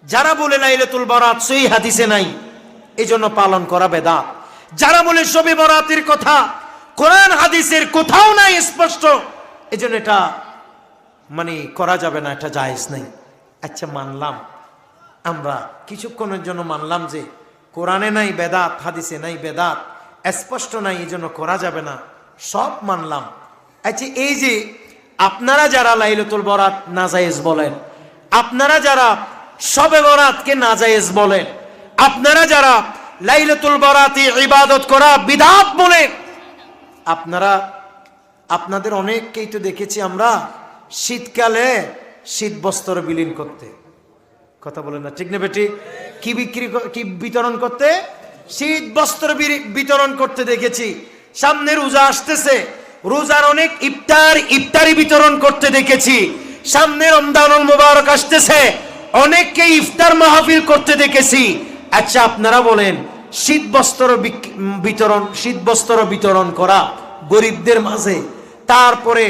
যারা বলে লাইলাতুল বারাত সহিহ হাদিসে নাই, এজন্য পালন করা বেদাত। যারা বলে শবে বরাতের কথা কোরআন হাদিসের কোথাও নাই স্পষ্ট, এজন্য এটা মানে করা যাবে না, এটা জায়েজ নাই। আচ্ছা মানলাম, আমরা কিছুক্ষণের জন্য মানলাম যে কোরআনে নাই বেদাত, হাদিসে নাই বেদাত, স্পষ্ট নাই, এজন্য করা যাবে না, সব মানলাম। আচ্ছা এই যে আপনারা যারা লাইলাতুল বরাত নাজায়েজ বলেন, আপনারা যারা শবে বরাতকে নাজায়েজ বলেন, আপনারা যারা লাইলাতুল বরাতে ইবাদত করা বিদআত বলেন, আপনারা আপনাদের অনেককেই তো দেখেছি আমরা শীতকালে শীত বস্ত্র বিলীন করতে, কথা বলেন না ঠিক না বেটি? কি বিতরণ করতে? শীত বস্ত্র বিতরণ করতে দেখেছি। সামনে রোজা আসতেছে, রোজার অনেক ইফতারি বিতরণ করতে দেখেছি। সামনে রমজানুল মুবারক আসতেছে, অনেককে ইফতার মাহফিল করতে দেখেছি। আচ্ছা আপনারা বলেন, শীত বস্ত্র বিতরণ করা গরিবদের মাঝে, তারপরে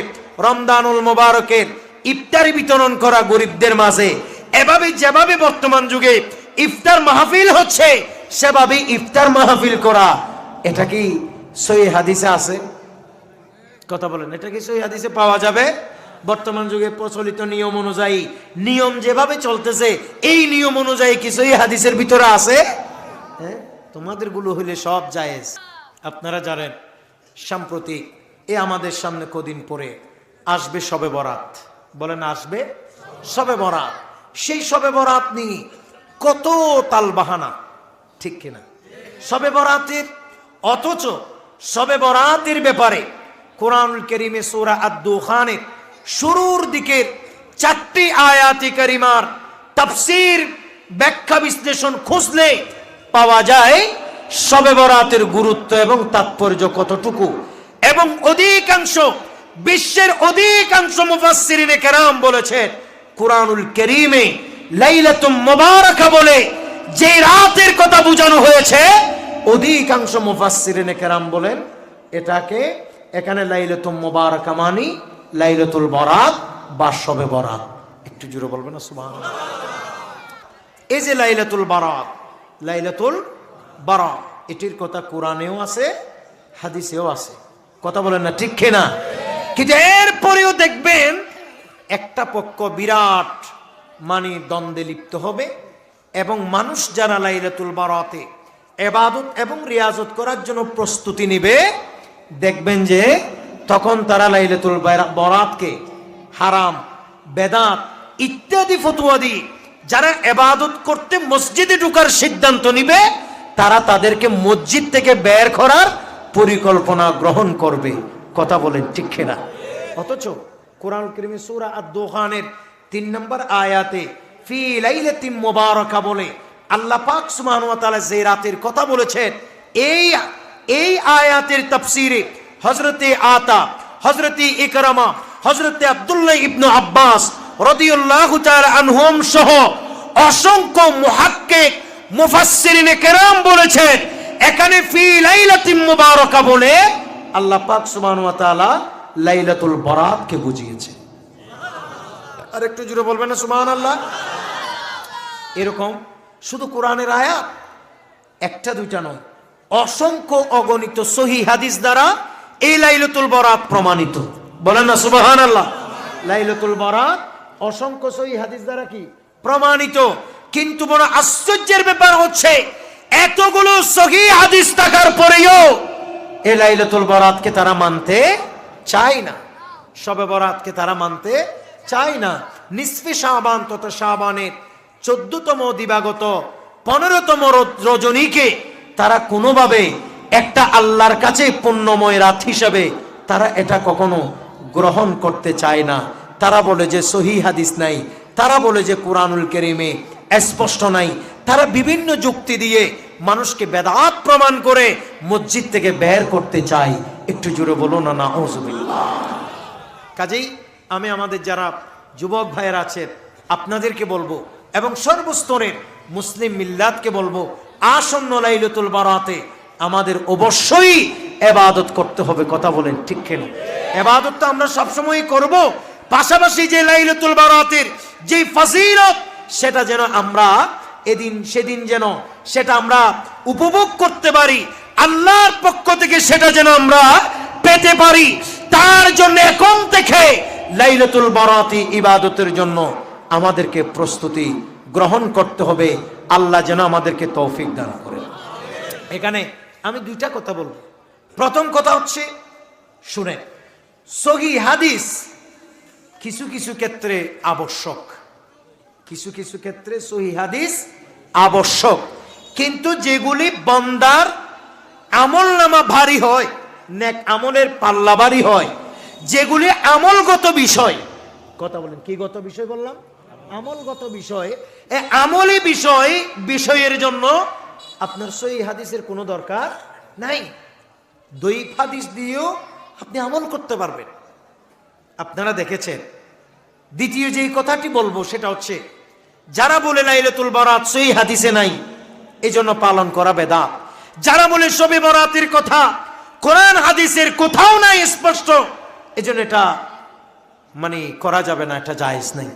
রমজানুল মুবারকের ইফতারি বিতরণ করা গরিবদের মাঝে, এভাবে যেভাবে বর্তমান যুগে ইফতার মাহফিল হচ্ছে সেভাবে ইফতার মাহফিল করা, এটা কি সহিহ হাদিসে আছে? কথা বলেন, এটা কি সহিহ হাদিসে পাওয়া যাবে? বর্তমান যুগে প্রচলিত নিয়ম অনুযায়ী, নিয়ম যেভাবে চলতেছে এই নিয়ম অনুযায়ী কি সহিহ হাদিসের ভিতরে আছে? হ্যাঁ, তোমাদের গুলো হইলে সব জায়েজ। আপনারা জানেন সাম্প্রতিক আমাদের সামনে কদিন পরে আসবে শবে বরাত, বলেন আসবে শবে বরাত। সেই শবে বরাত নিয়ে কত তালবাহানা, ঠিক কিনা? শবে বরাতের, অথচ শবে বরাতের ব্যাপারে কোরআনুল কারীমে সূরা আদ-দুখানের শুরুর দিকের 4টি আয়াতে কারিমার তাফসীর ব্যাখ্যা বিশ্লেষণ খুঁজলে পাওয়া যায় শবে বরাতের গুরুত্ব এবং তাৎপর্য কতটুকু। এবং অধিকাংশ বিশ্বের অধিকাংশ মুফাসসিরিনে কেরাম বলেছেন কোরআনুল কারীমে লাইলাতুম মুবারাকা বলে যে রাতের কথা বোঝানো হয়েছে, অধিকাংশ মুফাসসিরিনে কেরাম বলেন এটাকে এখানে লাইলাতুম মুবারাকা মানে লাইলাতুল বরাত বা শবে বরাত। একটু জোরে বলবেন না সুবহানাল্লাহ? এই যে লাইলাতুল বারাত, এটির কথা কোরআনেও আছে, হাদিসেও আছে, কথা বলেন না ঠিক কিনা? কিন্তু এরপরেও দেখবেন একটা পক্ষ বিরাট মানে দ্বন্দ্বে লিপ্ত হবে, এবং মানুষ যারা লাইলাতুল বারাতে ইবাদত এবং রিয়াজত করার জন্য প্রস্তুতি নেবে, দেখবেন যে তখন তারা লাইলাতুল বরাতকে হারাম, বেদাত ইত্যাদি ফতোয়া দিয়ে যারা ইবাদত করতে মসজিদে ঢোকার সিদ্ধান্ত নিবে, তারা তাদেরকে মসজিদ থেকে বের করার পরিকল্পনা গ্রহণ করবে, কথা বলেন ঠিক কিনা? অথচ কোরআন কারীমে সূরা আদ-দুখানের 3 নম্বর আয়াতে ফি লাইলাতিন মুবারাকা বলে আল্লাহ পাক সুবহানাহু ওয়া তাআলা যে রাতের কথা বলেছেন, এই আয়াতের তাফসীরে হযরতে আতা, হযরতে ইকরামা, হযরতে আব্দুল্লাহ ইবনে আব্বাস রাদিয়াল্লাহু তাআলা আনহুম সহ অসংখ্য মুহাক্কিক মুফাসসিরিনে কেরাম বলেছেন এখানে ফি লাইলাতিন মুবারাকা বলে আল্লাহ পাক সুবহানাহু ওয়া তাআলা লাইলাতুল বরাতকে বুঝিয়েছে। আর একটু জোরে বলবেন না সুবহানাল্লাহ? এরকম শুধু কোরআনের আয়াত একটা দুইটা নয়, অসংখ্য অগণিত সহিহ হাদিস দ্বারা এই লাইলাতুল বরাত প্রমাণিত, বলেন না সুবহানাল্লাহ? লাইলাতুল বরাত অসংখ্য সহিহ হাদিস দ্বারা কি প্রমাণিত। কিন্তু বড় আশ্চর্যের ব্যাপার হচ্ছে এতগুলো সহিহ হাদিস থাকার পরেও এই লাইলাতুল বরাতকে তারা মানতে চায় না, শবে বরাতকে তারা মানতে চায় না। নিসফে শাবান তথা শাবানের 14তম দিবাগত 15তম রজনীকে তারা কোনোভাবে একটা আল্লাহর কাছে পুণ্যময় রাত হিসেবে তারা এটা কখনো গ্রহণ করতে চায় না। তারা বলে যে সহিহ হাদিস নাই, তারা বলে যে কোরআনুল কারীমে স্পষ্ট নাই, তারা বিভিন্ন যুক্তি দিয়ে মানুষকে বেদাত প্রমাণ করে মসজিদ থেকে বের করতে চায়। একটু জোরে বলুন না নাউজুবিল্লাহ। কাজেই আমি আমাদের যারা যুবক ভাইয়েরা আছেন আপনাদেরকে বলবো, এবং সর্বস্তরের মুসলিম মিল্লাতকে বলবো, আসন্ন লাইলাতুল বরাতে আমাদের অবশ্যই ইবাদত করতে হবে, কথা বলেন ঠিক কিনা? ইবাদত তো আমরা সবসময় করব, পাশাপাশি যে লাইলাতুল বরাতের যে ফজিলত সেটা যেন আমরা এদিন সেদিন যেন সেটা আমরা উপভোগ করতে পারি, আল্লাহর পক্ষ থেকে সেটা যেন আমরা পেতে পারি। তার জন্য এখন থেকে লাইলাতুল বারাতি ইবাদতের জন্য আমাদেরকে প্রস্তুতি গ্রহণ করতে হবে। আল্লাহ যেন আমাদেরকে তৌফিক দান করেন। এখানে আমি দুইটা কথা বলবো। প্রথম কথা হচ্ছে, শুনে, সহিহ হাদিস কিছু কিছু ক্ষেত্রে আবশ্যক, কিছু কিছু ক্ষেত্রে সহিহ হাদিস আবশ্যক, কিন্তু যেগুলি বান্দার আমলনামা ভারী হয়, নেক আমলের পাল্লা ভারী হয়, যেগুলি আমলগত বিষয়, কথা বলেন কি গত বিষয় বললাম? আমলগত বিষয়। এই আমলি বিষয়ের জন্য আপনার সহিহ হাদিসের কোনো দরকার নাই। দইফ হাদিস দিয়েও আপনি আমল করতে পারবেন। আপনারা দেখেছেন। দ্বিতীয় যে কথাটি বলবো সেটা হচ্ছে, যারা বলে লাইলাতুল বারাত সহিহ হাদিসে নাই, এজন্য পালন করা বেদাত। যারা বলে শবে বরাতের কথা কোরআন হাদিসের কোথাও নাই স্পষ্ট, এজন্য এটা মানে করা যাবে না, এটা জায়েজ নাই।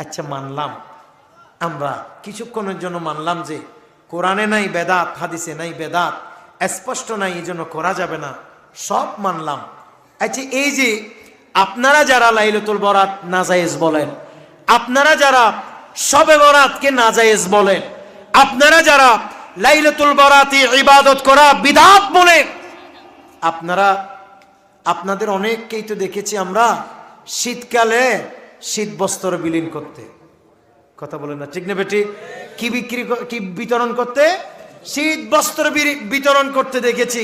আচ্ছা, মানলাম, আমরা কিছুক্ষণের জন্য মানলাম যে কোরআনে নাই বেদাত, হাদিসে নাই বেদাত, স্পষ্ট নাই, এজন্য করা যাবে না, সব মানলাম। আচ্ছা, এই যে আপনারা যারা লাইলাতুল বরাত নাজায়েজ বলেন, আপনারা যারা শবে বরাতকে নাজায়েজ বলেন, আপনারা যারা লাইলাতুল বরাতে ইবাদত করা বিদআত বলেন, আপনাদের অনেককেই তো দেখেছি আমরা শীতকালে শীত বস্ত্র বিলীন করতে, কথা বলেন না ঠিক না বেটি? কি বিতরণ করতে? শীত বস্ত্র বিতরণ করতে দেখেছি।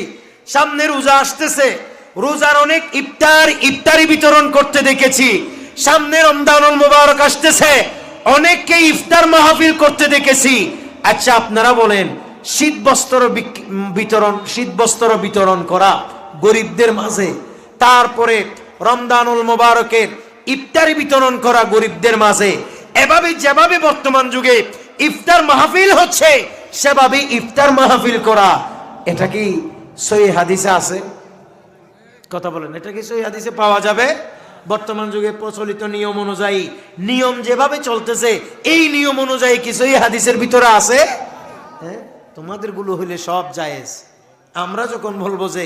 সামনে রোজা আসতেছে, রোজার অনেক ইফতারি বিতরণ করতে দেখেছি। সামনে রমজানুল মুবারক আসতেছে, অনেককে ইফতার মাহফিল করতে দেখেছি। আচ্ছা, আপনারা বলেন, শীত বস্ত্র বিতরণ করা গরিবদের মাঝে, তারপরে রমজানুল মুবারকের ইফতারি বিতরণ করা গরিবদের মাঝে, এভাবে যেভাবে বর্তমান যুগে ইফতার মাহফিল হচ্ছে, সেভাবে ইফতার মাহফিল করা, এটা কি সহিহ হাদিসে আছে? কথা বলেন, এটা কি সহিহ হাদিসে পাওয়া যাবে? বর্তমান যুগে প্রচলিত নিয়ম অনুযায়ী, নিয়ম যেভাবে চলতেছে, এই নিয়ম অনুযায়ী কি সহিহ হাদিসের ভিতরে আছে? হ্যাঁ, তোমাদের গুলো হইলে সব জায়েজ। আমরা যখন বলবো যে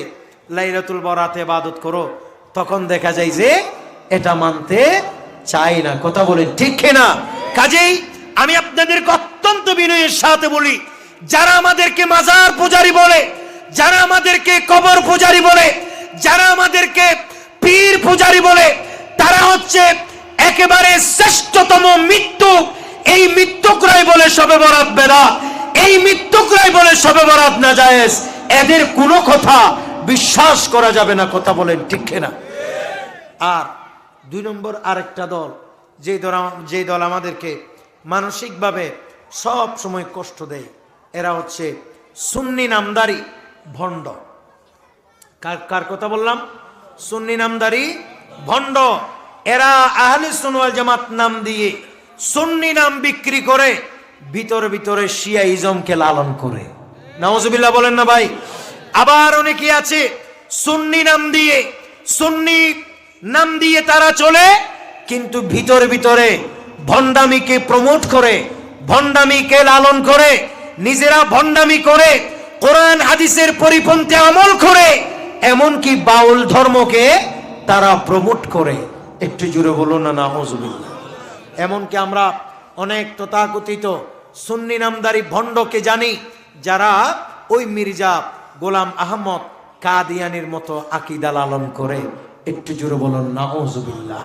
লাইলাতুল বরাতে ইবাদত করো, তখন দেখা যায় যে এটা মানতে চাই না। কথা বলেন ঠিক কিনা? কাজেই আমি আপনাদেরকে অত্যন্ত বিনয়ের সাথে বলি, যারা আমাদেরকে মাজার পূজারি বলে, যারা আমাদেরকে কবর পূজারি বলে, যারা আমাদেরকে পীর পূজারি বলে, তারা হচ্ছে একেবারে শ্রেষ্ঠতম মৃত্যু। এই মৃত্যুকরাই বলে শবে বরাত বেদাত, এই মৃত্যুকরাই বলে শবে বরাত নাজায়েজ। এদের কোনো কথা বিশ্বাস করা যাবে না। কথা বলেন ঠিক কিনা? আর দুই নম্বর আরেকটা দল, যে দল আমাদেরকে মানসিকভাবে সব সময় কষ্ট দেয়, এরা হচ্ছে সুন্নি নামদারি ভণ্ড। কার কথা বললাম? সুন্নি নামদারি ভণ্ড। এরা আহলে সুন্নাত ওয়াল জামাত নাম দিয়ে সুন্নি নাম বিক্রি করে ভিতরে ভিতরে শিয়াইজমকে লালন করে। নাউজুবিল্লাহ বলেন না ভাই? আবার অনেকে আছে সুন্নি নাম দিয়ে তারা চলে, কিন্তু ভিতরে ভিতরে ভণ্ডামিকে প্রমোট করে, ভণ্ডামিকে লালন করে, নিজেরা ভণ্ডামি করে, কোরআন হাদিসের পরিপন্থী আমল করে, এমনকি বাউল ধর্মকে তারা প্রমোট করে। একটু জুড়ে বলুন না নাউজুবিল্লাহ। এমনকি আমরা অনেক তথাকথিত সুন্নি নামদারি ভণ্ডকে জানি, যারা ওই মির্জা গোলাম আহমদ কাদিয়ানির মতো আকীদা লালন করে। একটু জোরে বলুন নাউজুবিল্লাহ।